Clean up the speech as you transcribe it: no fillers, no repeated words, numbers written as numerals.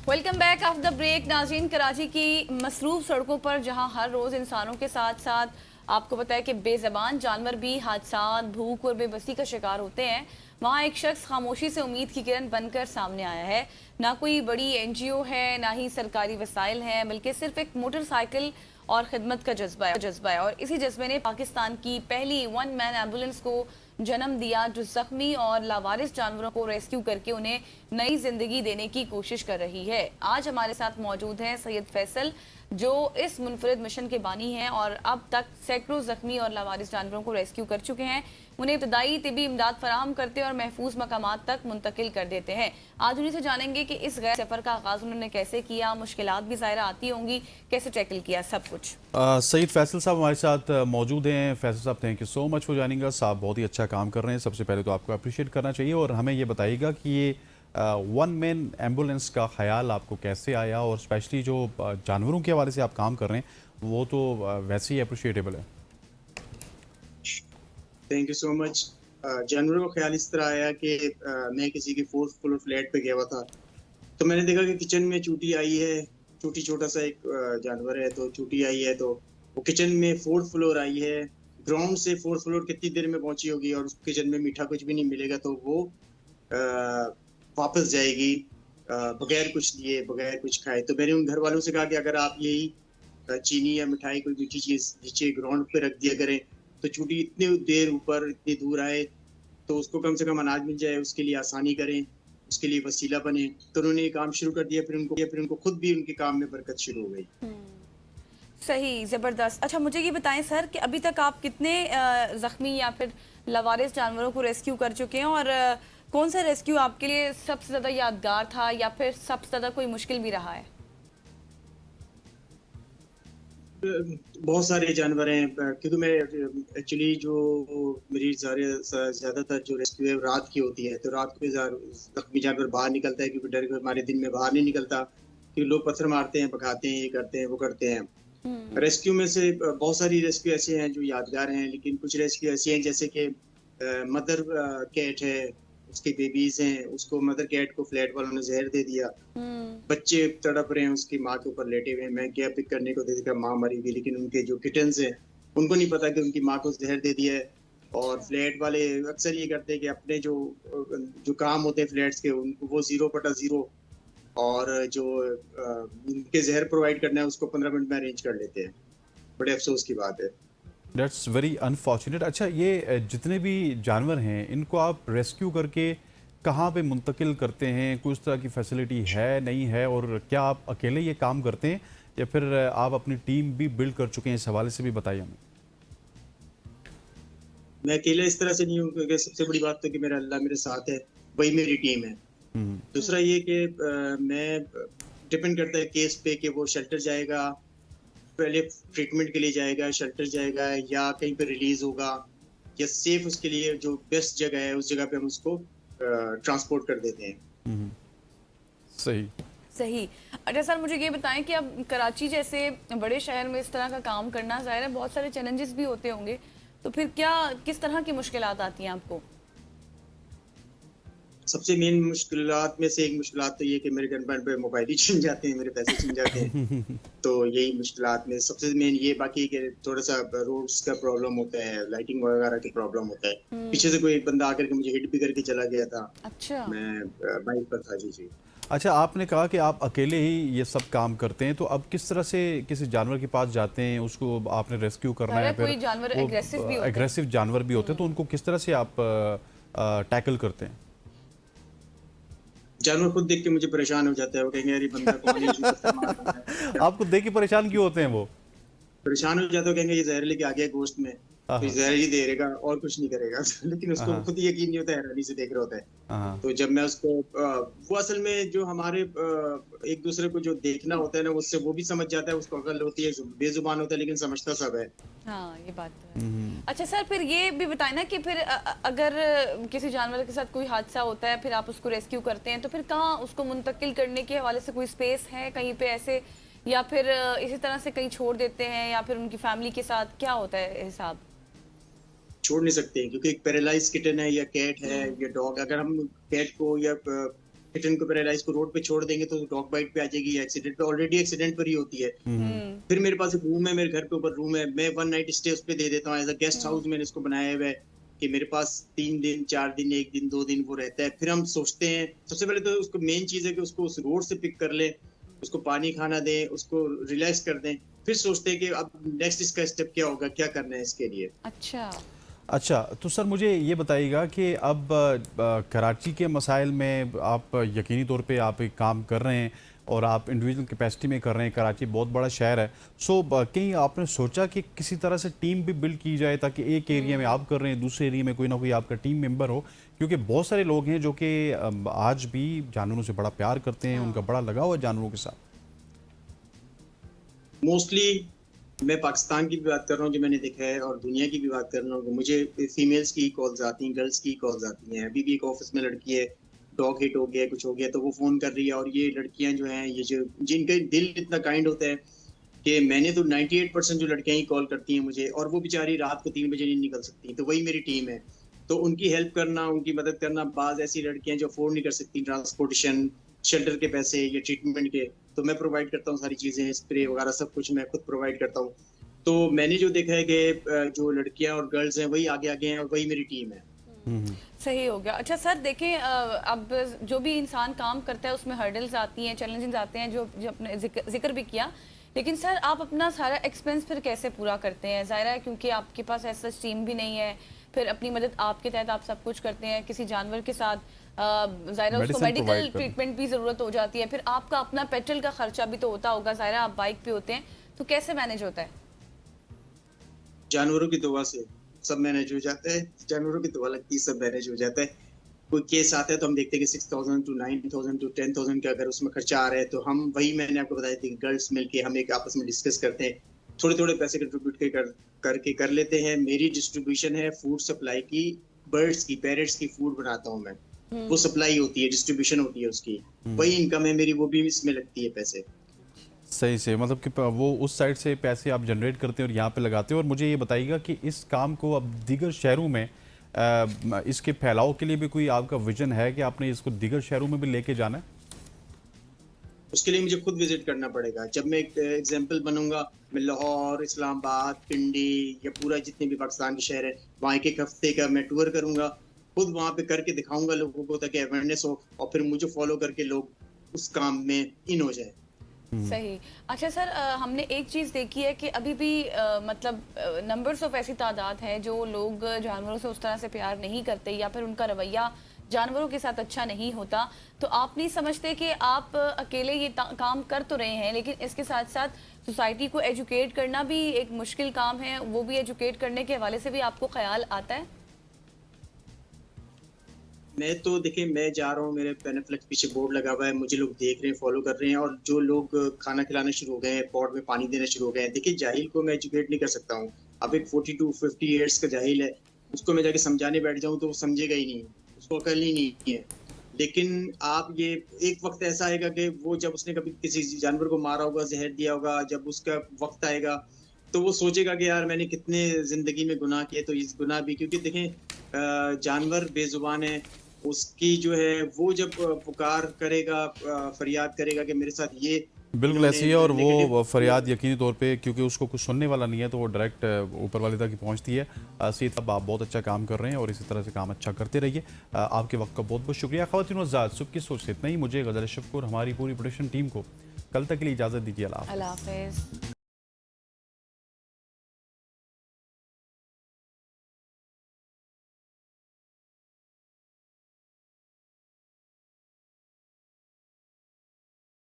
Welcome back after the break. नाज़रीन, कराची की मसरूफ सड़कों पर जहां हर रोज इंसानों के साथ साथ आपको पता है कि बेज़बान जानवर भी हादसा, भूख और बेबसी का शिकार होते हैं, वहाँ एक शख्स खामोशी से उम्मीद की किरण बनकर सामने आया है। ना कोई बड़ी एनजीओ है, ना ही सरकारी वसाइल हैं, बल्कि सिर्फ एक मोटरसाइकिल और खिदमत का जज्बा है। और इसी जज्बे ने पाकिस्तान की पहली वन मैन एम्बुलेंस को जन्म दिया, जो जख्मी और लावारिस जानवरों को रेस्क्यू करके उन्हें नई जिंदगी देने की कोशिश कर रही है। आज हमारे साथ मौजूद हैं सैयद फैसल, जो इस मुनफरिद मिशन के बानी हैं और अब तक सैकड़ों जख्मी और लावारिस जानवरों को रेस्क्यू कर चुके हैं, उन्हें इब्तदाई तिबी इमदाद फराहम करते और महफूज मकामात तक मुंतकिल कर देते हैं। आज उन्हीं से जानेंगे कि इस गैर सफर का आगाज उन्होंने कैसे किया, मुश्किलात भी ज़ाहिर आती होंगी, कैसे टैकल किया, सब कुछ। सईद फैसल साहब हमारे साथ मौजूद हैं। फैसल साहब, thank you so much for joining us. आप बहुत ही अच्छा काम कर रहे हैं, सबसे पहले तो आपको अप्रिशिएट करना चाहिए। और हमें ये बताइएगा कि ये वन मैन एम्बुलेंस का ख्याल आपको कैसे आया, और स्पेशली जो जानवरों के हवाले से आप काम कर रहे हैं वो तो वैसे ही अप्रिशिएटेबल है। Thank you so much. जानवरों का ख्याल इस तरह आया कि मैं किसी के फोर्थ फ्लोर फ्लैट पे गया हुआ था, तो मैंने देखा कि किचन में चूटी आई है। चूटी छोटा सा एक जानवर है, तो चूटी आई है, तो वो किचन में फोर्थ फ्लोर आई है। ग्राउंड से फोर्थ फ्लोर कितनी देर में पहुंची होगी, और उस किचन में मीठा कुछ भी नहीं मिलेगा, तो वो वापस जाएगी बगैर कुछ लिए, बगैर कुछ खाए। तो मैंने उन घर वालों से कहा कि अगर आप यही चीनी या मिठाई कोई मीठी चीज नीचे ग्राउंड पे रख दिया करें, तो चूटी इतनी देर ऊपर इतनी दूर आए तो उसको कम से कम अनाज मिल जाए, उसके लिए आसानी करें, उसके लिए वसीला बने। तो उन्होंने ये काम शुरू कर दिया। फिर उनको खुद भी उनके काम में बरकत शुरू हो गई। सही, ज़बरदस्त। अच्छा, मुझे ये बताएं सर कि अभी तक आप कितने ज़ख्मी या फिर लवारिस जानवरों को रेस्क्यू कर चुके हैं, और कौन सा रेस्क्यू आपके लिए सबसे ज़्यादा यादगार था या फिर सबसे ज़्यादा कोई मुश्किल भी रहा है? बहुत सारे जानवर हैं, क्योंकि मैं एक्चुअली जो मेरी ज्यादातर जो रेस्क्यू है रात की होती है, तो रात को जख्मी जानवर बाहर निकलता है, क्योंकि डर के हमारे दिन में बाहर नहीं निकलता, क्योंकि लोग पत्थर मारते हैं, भगाते हैं, ये करते हैं, वो करते हैं। रेस्क्यू में से बहुत सारी रेस्क्यू ऐसे हैं जो यादगार हैं, लेकिन कुछ रेस्क्यू ऐसी हैं जैसे कि मदर कैट है, उसके बेबीज हैं, उसको मदर कैट को फ्लैट वालों ने जहर दे दिया। बच्चे तड़प रहे हैं, उसकी माँ के ऊपर लेटे हुए हैं। मैं गया पिक करने को, देखा माँ मरी हुई, लेकिन उनके जो किटन्स हैं उनको नहीं पता कि उनकी माँ को जहर दे दिया है। और फ्लैट वाले अक्सर ये करते हैं कि अपने जो जो काम होते हैं फ्लैट्स के, उनको वो 0/0, और जो उनके जहर प्रोवाइड करना है उसको 15 मिनट में अरेंज कर लेते हैं। बड़े अफसोस की बात है। That's very unfortunate. अच्छा, ये जितने भी जानवर हैं इनको आप रेस्क्यू करके कहाँ पे मुंतकिल करते हैं? कुछ तरह की फैसिलिटी है, नहीं है? और क्या आप अकेले ये काम करते हैं या फिर आप अपनी टीम भी बिल्ड कर चुके हैं? इस हवाले से भी बताइए हमें। मैं अकेला इस तरह से नहीं हूँ, क्योंकि सबसे बड़ी बात तो कि मेरा अल्लाह मेरे साथ है, वही मेरी टीम है। दूसरा ये कि मैं डिपेंड करता है केस पे कि वो शेल्टर जाएगा, पहले ट्रीटमेंट के लिए जाएगा, शेल्टर जाएगा, या कहीं पे रिलीज होगा, या सेफ उसके लिए जो बेस्ट जगह है उस जगह पे हम उसको ट्रांसपोर्ट कर देते हैं। सही सही। अच्छा सर, मुझे ये बताएं कि अब कराची जैसे बड़े शहर में इस तरह का काम करना, ज़ाहिर है बहुत सारे चैलेंजेस भी होते होंगे, तो फिर क्या किस तरह की मुश्किलात आती हैं आपको? सबसे मेन मुश्किलात में से एक मुश्किलात तो ये कि मेरे गन पे मोबाइल ही छिन जाते हैं, मेरे पैसे छिन जाते हैं। तो यही मुश्किलात में सबसे मेन ये। बाकी कि थोड़ा सा रोड्स का प्रॉब्लम होता है, लाइटिंग वगैरह की प्रॉब्लम होता है। पीछे से कोई एक बंदा आकर के मुझे हिट भी करके चला गया था। अच्छा। मैं बाइक पर था। जी जी। अच्छा, आपने कहा कि आप अकेले ही ये सब काम करते हैं, तो अब किस तरह से किसी जानवर के पास जाते हैं, उसको आपने रेस्क्यू करना है, फिर कोई जानवर एग्रेसिव भी होते हैं, एग्रेसिव जानवर भी होते हैं, तो उनको किस तरह से आप टैकल करते हैं? जानवर खुद देख के मुझे परेशान हो जाता है, वो कहेंगे अरे बंदा कौन है जो पत्थर मार रहा है। आपको देख के परेशान क्यों होते हैं वो? परेशान हो जाता है, कहेंगे ये जहर लेके आ गया गोश्त में, हाँ तो हाँ जहर ही दे देगा और कुछ नहीं करेगा। लेकिन उसको हाँ खुद यकीन नहीं होता है, हैरानी से देख रहा होता है। हाँ तो जब मैं उसको वो असल में जो हमारे एक दूसरे को जो देखना होता है ना, उससे वो भी समझ जाता है, उसको अकल होती है, बेजुबान होता है लेकिन समझता सब है। हाँ, ये बात तो है। अच्छा सर, फिर ये भी बताएं ना कि फिर अगर किसी जानवर के साथ कोई हादसा होता है, फिर आप उसको रेस्क्यू करते हैं, तो फिर कहाँ उसको मुंतकिल करने के हवाले से कोई स्पेस है कहीं पे ऐसे, या फिर इसी तरह से कहीं छोड़ देते हैं, या फिर उनकी फैमिली के साथ क्या होता है हिसाब? छोड़ नहीं सकते, क्योंकि एक पैरालाइज किटन है या कैट है या डॉग, अगर हम कैट को या किटन को पैरालाइज को रोड पे छोड़ देंगे तो डॉग बाइट पे आ जाएगी, एक्सीडेंट पे ऑलरेडी एक्सीडेंट पर ही होती है। फिर मेरे पास एक रूम है, मेरे घर के ऊपर रूम है, मैं 1 नाइट स्टे उस पे दे देता हूँ एज अ गेस्ट हाउस। मैंने इसको बनाया हुआ है कि मेरे पास 3 दिन 4 दिन 1 दिन 2 दिन वो रहता है। फिर हम सोचते हैं, सबसे पहले तो उसको मेन चीज है कि उसको उस रोड से पिक कर ले, उसको पानी खाना दें, उसको रिलैक्स कर दें, फिर सोचते हैं कि अब नेक्स्ट इसका स्टेप क्या होगा, क्या करना है इसके लिए। अच्छा, तो सर मुझे ये बताइएगा कि अब कराची के मसाइल में आप यकीनी तौर पे आप एक काम कर रहे हैं और आप इंडिविजुअल कैपेसिटी में कर रहे हैं। कराची बहुत बड़ा शहर है, सो कहीं आपने सोचा कि किसी तरह से टीम भी बिल्ड की जाए ताकि एक एरिया में आप कर रहे हैं, दूसरे एरिया में कोई ना कोई आपका टीम मेंबर हो? क्योंकि बहुत सारे लोग हैं जो कि आज भी जानवरों से बड़ा प्यार करते हैं, उनका बड़ा लगाव है जानवरों के साथ। मोस्टली मैं पाकिस्तान की भी बात कर रहा हूँ जो मैंने देखा है, और दुनिया की भी बात कर रहा हूँ। मुझे फीमेल्स की कॉल्स आती हैं, गर्ल्स की कॉल्स आती हैं। अभी भी एक ऑफिस में लड़की है, डॉग हिट हो गया, कुछ हो गया, तो वो फोन कर रही है। और ये लड़कियां जो हैं, ये जो जिनका दिल इतना काइंड होता है कि मैंने तो 98% जो लड़कियां ही कॉल करती हैं मुझे, और वो बेचारी रात को 3 बजे नहीं निकल सकती, तो वही मेरी टीम है। तो उनकी हेल्प करना, उनकी मदद करना। बाज ऐसी लड़कियां जो अफोर्ड नहीं कर सकती ट्रांसपोर्टेशन, शेल्टर के पैसे या ट्रीटमेंट के, तो मैं प्रोवाइड करता हूँ सारी चीजें, स्प्रे वगैरह सब कुछ मैं खुद प्रोवाइड करता हूँ। तो मैंने जो देखा है कि जो लड़कियां और गर्ल्स हैं वही आगे आगे हैं, और वही मेरी टीम है। सही हो गया। अच्छा सर देखें, अब जो भी इंसान काम करता है उसमें हर्डल्स आती हैं, चैलेंजेस आते हैं, जो अपने जिक्र भी किया। लेकिन सर आप अपना सारा एक्सपेंस फिर कैसे पूरा करते हैं? ज़ाहिर है क्योंकि आपके पास ऐसा टीम भी नहीं है, फिर अपनी मदद आपके तहत आप सब कुछ करते हैं। किसी जानवर के साथ ज़ाहिर है उसको मेडिकल ट्रीटमेंट भी ज़रूरत हो जाती है, फिर आपका अपना पेट्रोल का खर्चा भी तो होता होगा, ज़ाहिर है आप बाइक पे होते हैं, तो कैसे मैनेज होता है? जानवरों की दुआ से सब मैनेज हो जाता है, जानवरों की दुआ लगती है, सब मैनेज हो जाता है। कोई केस आता है तो हम देखते हैं कि 6000 टू 9000 टू 10000 का अगर उसमें खर्चा आ रहा है, तो हम वही मैंने आपको बताया थी, गर्ल्स मिलके हम एक आपस में डिस्कस करते हैं, थोड़े थोड़े पैसे कंट्रीब्यूट करके कर लेते हैं। मेरी डिस्ट्रीब्यूशन है फूड सप्लाई की, बर्ड्स की, पैरेट्स की फूड बनाता हूँ मैं, वो सप्लाई होती है, डिस्ट्रीब्यूशन होती है उसकी, वही इनकम है मेरी, वो भी इसमें लगती है पैसे। सही से, मतलब कि वो उस साइड से पैसे आप जनरेट करते हैं और यहाँ पे लगाते हैं। और मुझे ये बताइएगा कि इस काम को अब दीगर शहरों में इसके फैलाव के लिए भी कोई आपका विजन है कि आपने इसको दीगर शहरों में भी लेके जाना है? उसके लिए मुझे खुद विजिट करना पड़ेगा। जब मैं एक एग्जाम्पल बनूंगा, मैं लाहौर, इस्लामाबाद, पिंडी या पूरा जितने भी पाकिस्तान के शहर है, वहाँ एक हफ्ते का मैं टूर करूंगा, खुद वहाँ पे करके दिखाऊंगा लोगों को ताकि अवेयरनेस हो, और फिर मुझे फॉलो करके लोग उस काम में इन हो जाए। सही। अच्छा सर, हमने एक चीज़ देखी है कि अभी भी मतलब नंबर्स ऑफ ऐसी तादाद है जो लोग जानवरों से उस तरह से प्यार नहीं करते, या फिर उनका रवैया जानवरों के साथ अच्छा नहीं होता। तो आप नहीं समझते कि आप अकेले ये काम कर तो रहे हैं, लेकिन इसके साथ साथ सोसाइटी को एजुकेट करना भी एक मुश्किल काम है? वो भी एजुकेट करने के हवाले से भी आपको ख्याल आता है? मैं तो देखिए, मैं जा रहा हूँ, मेरे पेनेफ्लेक्स पीछे बोर्ड लगा हुआ है, मुझे लोग देख रहे हैं, फॉलो कर रहे हैं, और जो लोग खाना खिलाना शुरू हो गए हैं, पॉट में पानी देना शुरू हो गए हैं। देखिए, जाहिल को मैं एजुकेट नहीं कर सकता हूँ। अब एक 40 to 50 ईयर्स का जाहिल है, उसको मैं जाके समझाने बैठ जाऊँ तो वो समझेगा ही नहीं, उसको अकल ही नहीं है। लेकिन आप ये एक वक्त ऐसा आएगा कि वो जब उसने कभी किसी जानवर को मारा होगा, जहर दिया होगा, जब उसका वक्त आएगा तो वो सोचेगा कि यार मैंने कितने जिंदगी में गुनाह किए, तो इस गुनाह भी, क्योंकि देखें जानवर बेजुबान है, उसकी जो है वो जब पुकार करेगा, फरियाद करेगा कि मेरे साथ ये बिल्कुल ऐसी है, और वो फरियाद यकीनी तौर पे, क्योंकि उसको कुछ सुनने वाला नहीं है, तो वो डायरेक्ट ऊपर वाले तक पहुंचती है। सीत साहब, आप बहुत अच्छा काम कर रहे हैं और इसी तरह से काम अच्छा करते रहिए। आपके वक्त का बहुत बहुत शुक्रिया। ख़वातीन व हज़रात, सुबह की सोच से इतना ही। मुझे गज़ल शफ़ और हमारी पूरी प्रोडक्शन टीम को कल तक के लिए इजाज़त दीजिए। अल्लाह हाफ़िज़।